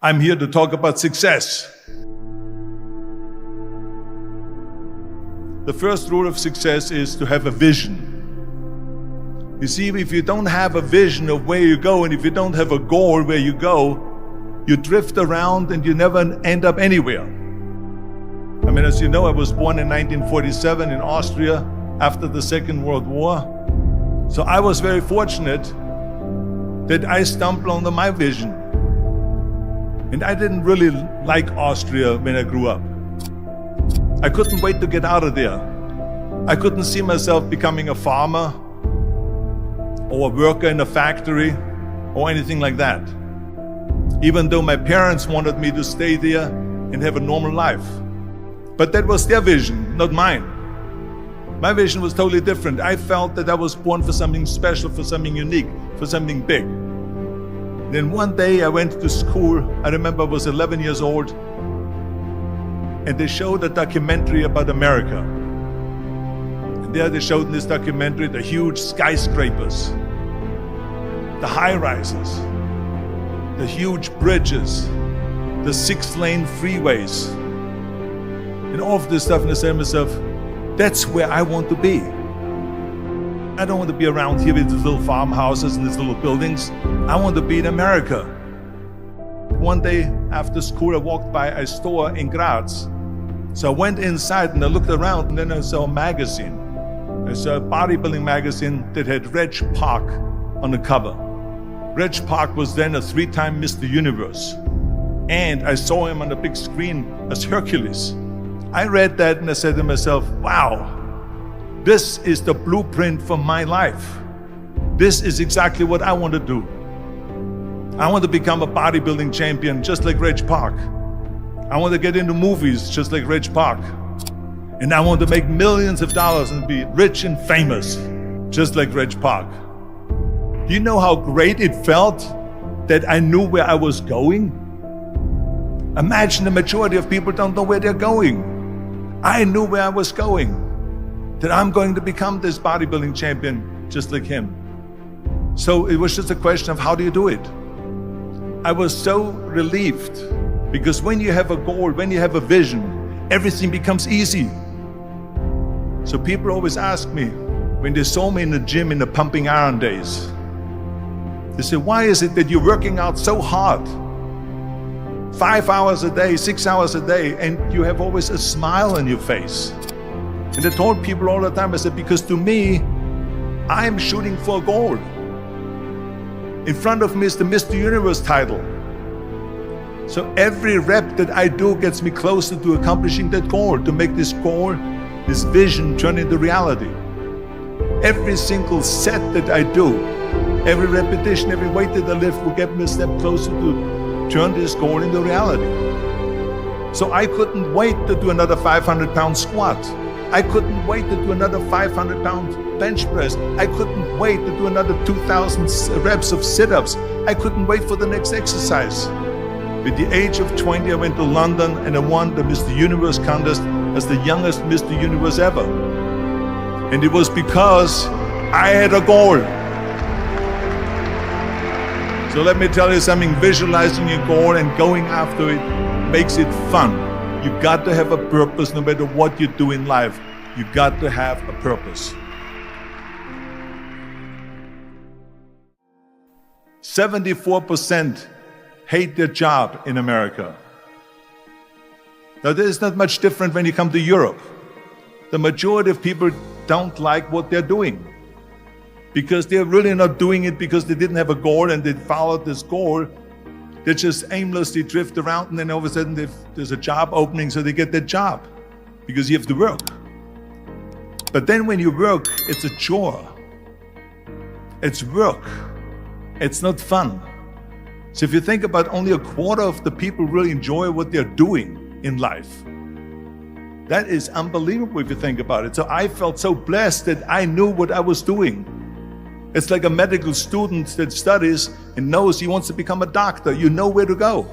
I'm here to talk about success. The first rule of success is to have a vision. You see, if you don't have a vision of where you go, and if you don't have a goal where you go, you drift around and you never end up anywhere. I mean, as you know, I was born in 1947 in Austria after the Second World War. So I was very fortunate that I stumbled onto my vision. And I didn't really like Austria when I grew up. I couldn't wait to get out of there. I couldn't see myself becoming a farmer or a worker in a factory or anything like that. Even though my parents wanted me to stay there and have a normal life. But that was their vision, not mine. My vision was totally different. I felt that I was born for something special, for something unique, for something big. Then one day I went to school. I remember I was 11 years old, and they showed a documentary about America. And there they showed in this documentary the huge skyscrapers, the high-rises, the huge bridges, the 6-lane freeways, and all of this stuff. And I said to myself, that's where I want to be. I don't want to be around here with these little farmhouses and these little buildings. I want to be in America. One day after school, I walked by a store in Graz. So I went inside and I looked around, and then I saw a magazine. I saw a bodybuilding magazine that had Reg Park on the cover. Reg Park was then a 3-time Mr. Universe. And I saw him on the big screen as Hercules. I read that and I said to myself, wow, this is the blueprint for my life. This is exactly what I want to do. I want to become a bodybuilding champion just like Reg Park. I want to get into movies just like Reg Park. And I want to make millions of dollars and be rich and famous just like Reg Park. Do you know how great it felt that I knew where I was going? Imagine the majority of people don't know where they're going. I knew where I was going, that I'm going to become this bodybuilding champion just like him. So it was just a question of how do you do it? I was so relieved, because when you have a goal, when you have a vision, everything becomes easy. So people always ask me, when they saw me in the gym in the pumping iron days, they say, why is it that you're working out so hard? 5 hours a day, 6 hours a day, and you have always a smile on your face. And I told people all the time, I said, because to me, I'm shooting for a goal. In front of me is the Mr. Universe title. So every rep that I do gets me closer to accomplishing that goal, to make this goal, this vision turn into reality. Every single set that I do, every repetition, every weight that I lift will get me a step closer to turn this goal into reality. So I couldn't wait to do another 500-pound squat. I couldn't wait to do another 500-pound bench press. I couldn't wait to do another 2,000 reps of sit-ups. I couldn't wait for the next exercise. At the age of 20, I went to London and I won the Mr. Universe contest as the youngest Mr. Universe ever. And it was because I had a goal. So let me tell you something, visualizing your goal and going after it makes it fun. You got to have a purpose no matter what you do in life. You got to have a purpose. 74% hate their job in America. Now this is not much different when you come to Europe. The majority of people don't like what they're doing, because they're really not doing it because they didn't have a goal and they followed this goal. They just aimlessly drift around, and then all of a sudden there's a job opening, so they get that job because you have to work. But then when you work, it's a chore. It's work. It's not fun. So if you think about, only a quarter of the people really enjoy what they're doing in life. That is unbelievable if you think about it. So I felt so blessed that I knew what I was doing. It's like a medical student that studies and knows he wants to become a doctor. You know where to go.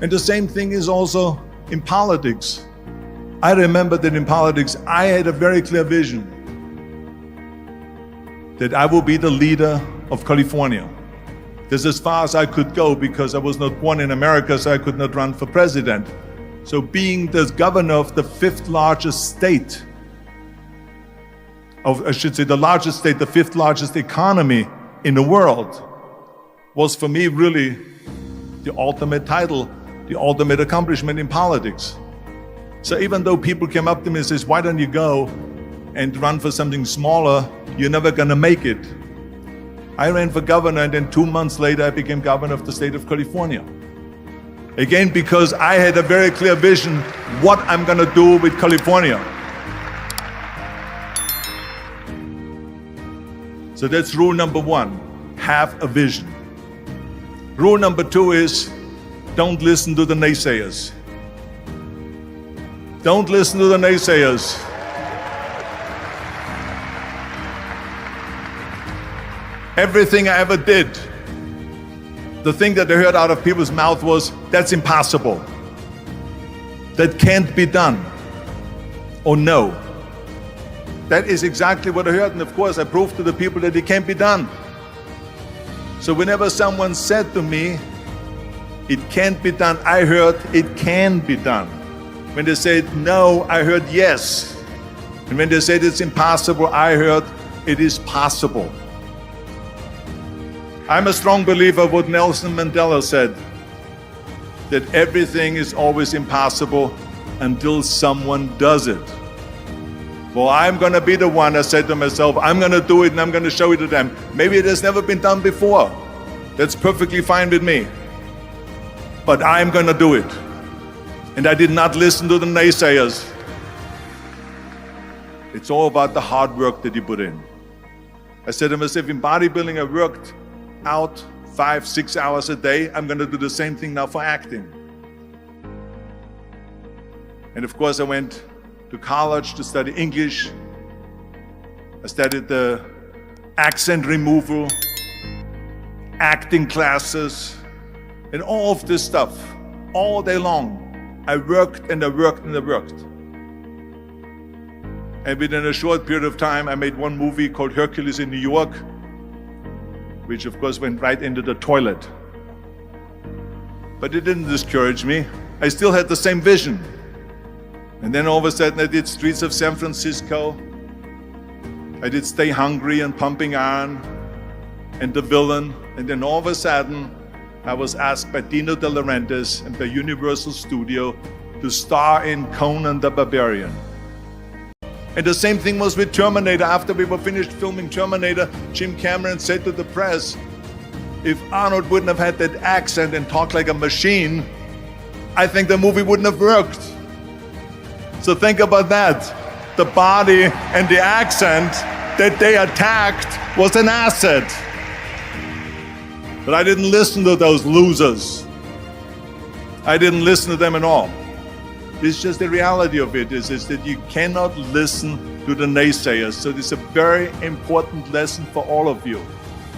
And the same thing is also in politics. I remember that in politics, I had a very clear vision that I will be the leader of California. This is as far as I could go because I was not born in America, so I could not run for president. So being the governor of the fifth largest state, the largest state, the fifth largest economy in the world, was for me really the ultimate title, the ultimate accomplishment in politics. So even though people came up to me and says, why don't you go and run for something smaller, you're never gonna make it. I ran for governor, and then 2 months later I became governor of the state of California. Again, because I had a very clear vision what I'm gonna do with California. So that's rule number one, have a vision. Rule number two is, don't listen to the naysayers. Don't listen to the naysayers. Everything I ever did, the thing that I heard out of people's mouth was, that's impossible. That can't be done. Or no. That is exactly what I heard, and of course I proved to the people that it can't be done. So whenever someone said to me, it can't be done, I heard, it can be done. When they said no, I heard yes. And when they said it's impossible, I heard, it is possible. I'm a strong believer of what Nelson Mandela said, that everything is always impossible until someone does it. Well, I'm going to be the one, I said to myself, I'm going to do it and I'm going to show it to them. Maybe it has never been done before. That's perfectly fine with me. But I'm going to do it. And I did not listen to the naysayers. It's all about the hard work that you put in. I said to myself, in bodybuilding, I worked out 5-6 hours a day. I'm going to do the same thing now for acting. And of course, I went to college to study English. I studied the accent removal, acting classes, and all of this stuff all day long. I worked and I worked and I worked. And within a short period of time, I made one movie called Hercules in New York, which of course went right into the toilet. But it didn't discourage me. I still had the same vision. And then all of a sudden I did Streets of San Francisco. I did Stay Hungry and Pumping Iron and The Villain. And then all of a sudden I was asked by Dino De Laurentiis and by Universal Studio to star in Conan the Barbarian. And the same thing was with Terminator. After we were finished filming Terminator, Jim Cameron said to the press, if Arnold wouldn't have had that accent and talked like a machine, I think the movie wouldn't have worked. So think about that. The body and the accent that they attacked was an asset. But I didn't listen to those losers. I didn't listen to them at all. It's just the reality of it is that you cannot listen to the naysayers. So this is a very important lesson for all of you.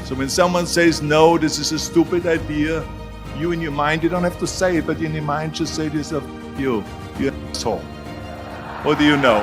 So when someone says, no, this is a stupid idea, you in your mind, you don't have to say it, but in your mind just say this of you asshole. What do you know?